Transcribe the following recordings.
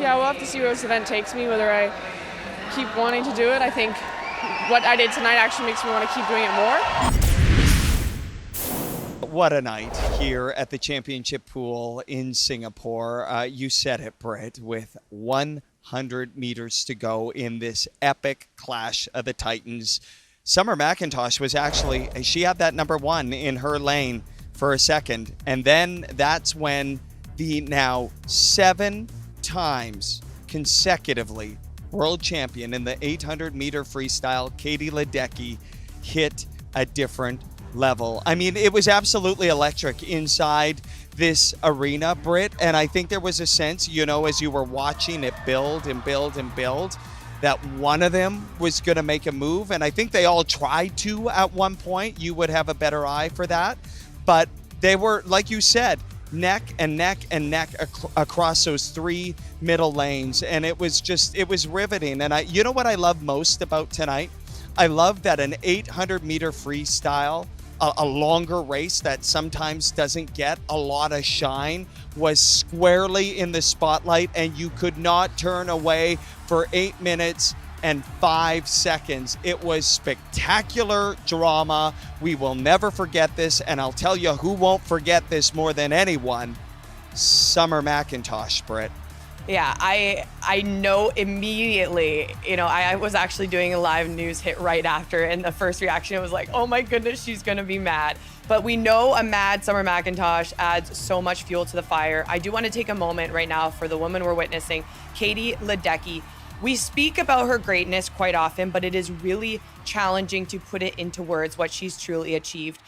Yeah, we'll have to see where this event takes me, whether I keep wanting to do it. I think what I did tonight actually makes me want to keep doing it more. What a night here at the championship pool in Singapore. You said it, Britt, with 100 meters to go in this epic clash of the Titans. Summer McIntosh was actually, she had that number one in her lane for a second. And then that's when the now 7 times consecutively world champion in the 800 meter freestyle, Katie Ledecky, hit a different level. I mean, it was absolutely electric inside this arena, Britt, and I think there was a sense, you know, as you were watching it build and build and build, that one of them was going to make a move, and I think they all tried to at one point. You would have a better eye for that, but they were, like you said, neck and neck and neck across those 3 middle lanes, and it was riveting. And you know what I love most about tonight? I love that an 800 meter freestyle, a longer race that sometimes doesn't get a lot of shine, was squarely in the spotlight, and you could not turn away for 8 minutes and 5 seconds. It was spectacular drama. We will never forget this, and I'll tell you who won't forget this more than anyone: Summer McIntosh, Britt. Yeah, I know immediately. You know, I was actually doing a live news hit right after, and the first reaction was like, oh my goodness, she's gonna be mad. But we know a mad Summer McIntosh adds so much fuel to the fire. I do want to take a moment right now for the woman we're witnessing, Katie Ledecky. We speak about her greatness quite often, but it is really challenging to put it into words what she's truly achieved.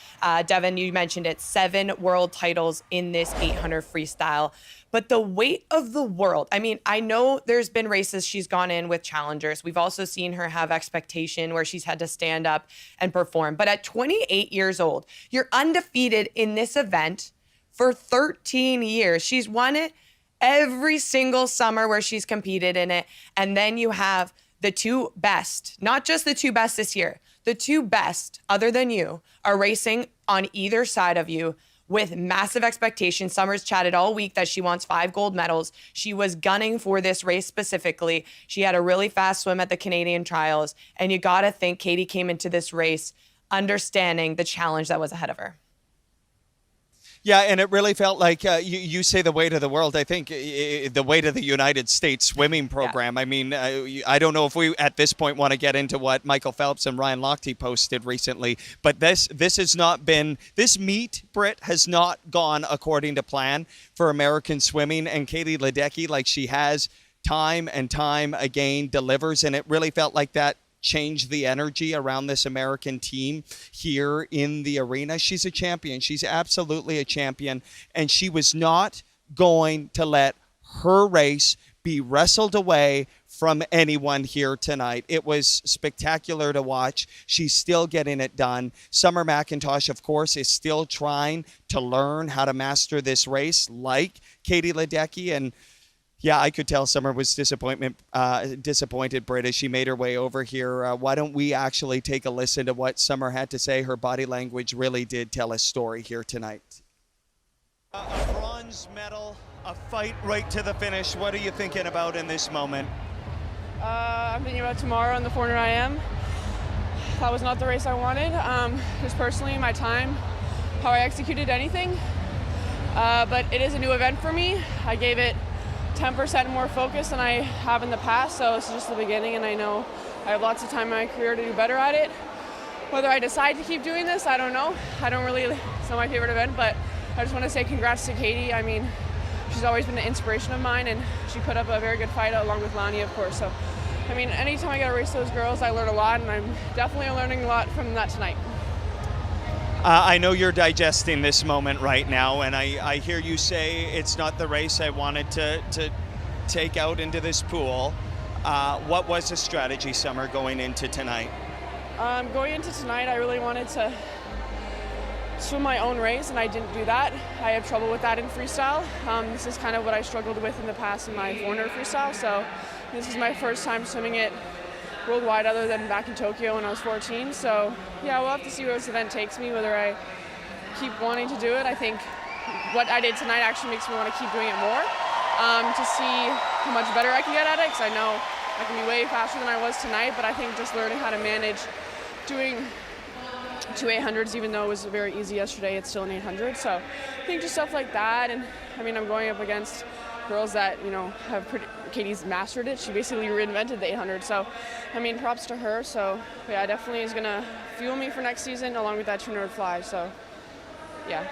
Devin, you mentioned it, 7 world titles in this 800 freestyle. But the weight of the world, I mean, I know there's been races she's gone in with challengers. We've also seen her have expectation where she's had to stand up and perform. But at 28 years old, you're undefeated in this event for 13 years. She's won it every single summer where she's competed in it. And then you have the 2 best, not just the 2 best this year, the 2 best other than you are racing on either side of you with massive expectations. Summer's chatted all week that she wants 5 gold medals. She was gunning for this race specifically. She had a really fast swim at the Canadian trials. And you got to think Katie came into this race understanding the challenge that was ahead of her. Yeah, and it really felt like you say the weight of the world. I think the weight of the United States swimming program. Yeah. I mean, I don't know if we at this point want to get into what Michael Phelps and Ryan Lochte posted recently, but this has not been, this meet, Britt, has not gone according to plan for American swimming, and Katie Ledecky, like she has time and time again, delivers, and it really felt like that change the energy around this American team here in the arena. She's a champion. She's absolutely a champion. And she was not going to let her race be wrestled away from anyone here tonight. It was spectacular to watch. She's still getting it done. Summer McIntosh, of course, is still trying to learn how to master this race like Katie Ledecky. And yeah, I could tell Summer was disappointed, Britt, as she made her way over here. Why don't we actually take a listen to what Summer had to say? Her body language really did tell a story here tonight. A bronze medal, a fight right to the finish. What are you thinking about in this moment? I'm thinking about tomorrow in the 400 IM. That was not the race I wanted. Just personally, my time, how I executed anything. But it is a new event for me. I gave it 10% more focus than I have in the past, so it's just the beginning, and I know I have lots of time in my career to do better at it. Whether I decide to keep doing this, I don't know. It's not my favorite event, but I just want to say congrats to Katie. I mean, she's always been an inspiration of mine, and she put up a very good fight along with Lani, of course. So, I mean, anytime I get to race those girls, I learn a lot, and I'm definitely learning a lot from that tonight. I know you're digesting this moment right now, and I hear you say it's not the race I wanted to take out into this pool. What was the strategy, Summer, going into tonight? Going into tonight, I really wanted to swim my own race, and I didn't do that. I have trouble with that in freestyle. This is kind of what I struggled with in the past in my 400 freestyle, so this is my first time swimming it worldwide other than back in Tokyo when I was 14. So yeah, we'll have to see where this event takes me, whether I keep wanting to do it. I think what I did tonight actually makes me want to keep doing it more, to see how much better I can get at it, because I know I can be way faster than I was tonight, but I think just learning how to manage doing 2 800s, even though it was very easy yesterday, it's still an 800. So I think just stuff like that. And I mean, I'm going up against girls that, you know, Katie's mastered it. She basically reinvented the 800. So, I mean, props to her. So, yeah, definitely is going to fuel me for next season along with that 200 fly. So, yeah.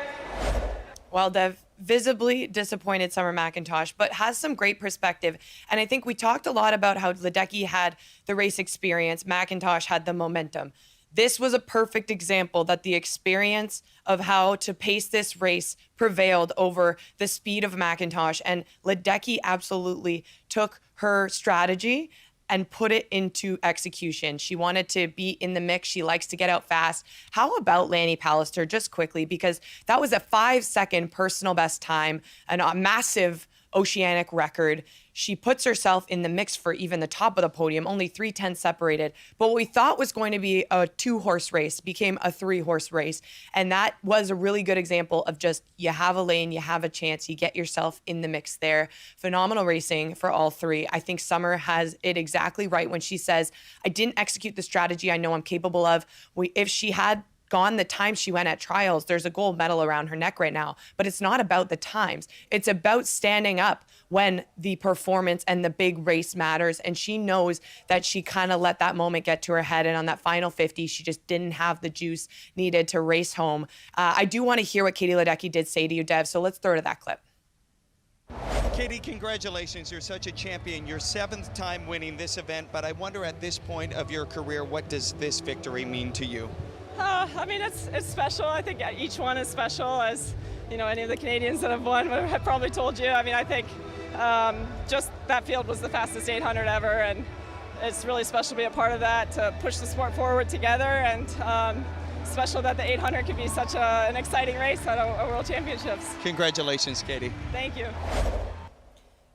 Well, Dev, visibly disappointed Summer McIntosh, but has some great perspective. And I think we talked a lot about how Ledecky had the race experience, McIntosh had the momentum. This was a perfect example that the experience of how to pace this race prevailed over the speed of McIntosh. And Ledecky absolutely took her strategy and put it into execution. She wanted to be in the mix. She likes to get out fast. How about Lani Pallister, just quickly, because that was a 5-second personal best time and a massive oceanic record. She puts herself in the mix for even the top of the podium, only 3/10 separated. But what we thought was going to be a 2-horse race became a 3-horse race. And that was a really good example of just, you have a lane, you have a chance, you get yourself in the mix there. Phenomenal racing for all three. I think Summer has it exactly right when she says, I didn't execute the strategy I know I'm capable of. If she had gone the time she went at trials, there's a gold medal around her neck right now. But it's not about the times. It's about standing up when the performance and the big race matters. And she knows that she kind of let that moment get to her head. And on that final 50, she just didn't have the juice needed to race home. I do want to hear what Katie Ledecky did say to you, Dev. So let's throw to that clip. Katie, congratulations. You're such a champion. Your 7th time winning this event. But I wonder at this point of your career, what does this victory mean to you? I mean, it's special. I think each one is special, as you know, any of the Canadians that have won have probably told you. I mean, I think just that field was the fastest 800 ever, and it's really special to be a part of that, to push the sport forward together, and special that the 800 could be such an exciting race at a World Championships. Congratulations, Katie. Thank you.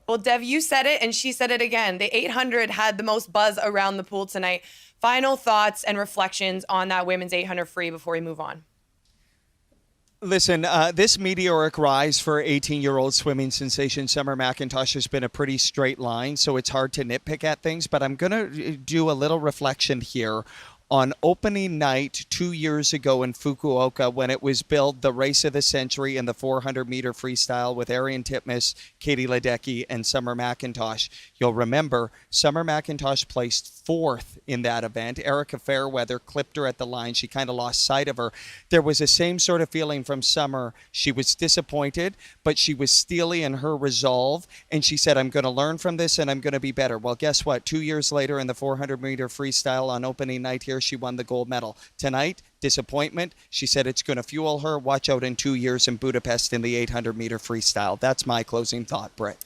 Well, Dev, you said it, and she said it again. The 800 had the most buzz around the pool tonight. Final thoughts and reflections on that women's 800 free before we move on. Listen, this meteoric rise for 18-year-old swimming sensation Summer McIntosh has been a pretty straight line, so it's hard to nitpick at things, but I'm going to do a little reflection here on opening night 2 years ago in Fukuoka, when it was billed the race of the century in the 400-meter freestyle with Arian Titmus, Katie Ledecky, and Summer McIntosh. You'll remember Summer McIntosh placed 4th in that event. Erica Fairweather clipped her at the line. She kind of lost sight of her. There was the same sort of feeling from Summer. She was disappointed, but she was steely in her resolve, and she said, I'm going to learn from this and I'm going to be better. Well, guess what? 2 years later in the 400-meter freestyle on opening night here, she won the gold medal. Tonight, disappointment. She said it's going to fuel her. Watch out in 2 years in Budapest in the 800-meter freestyle. That's my closing thought, Britt.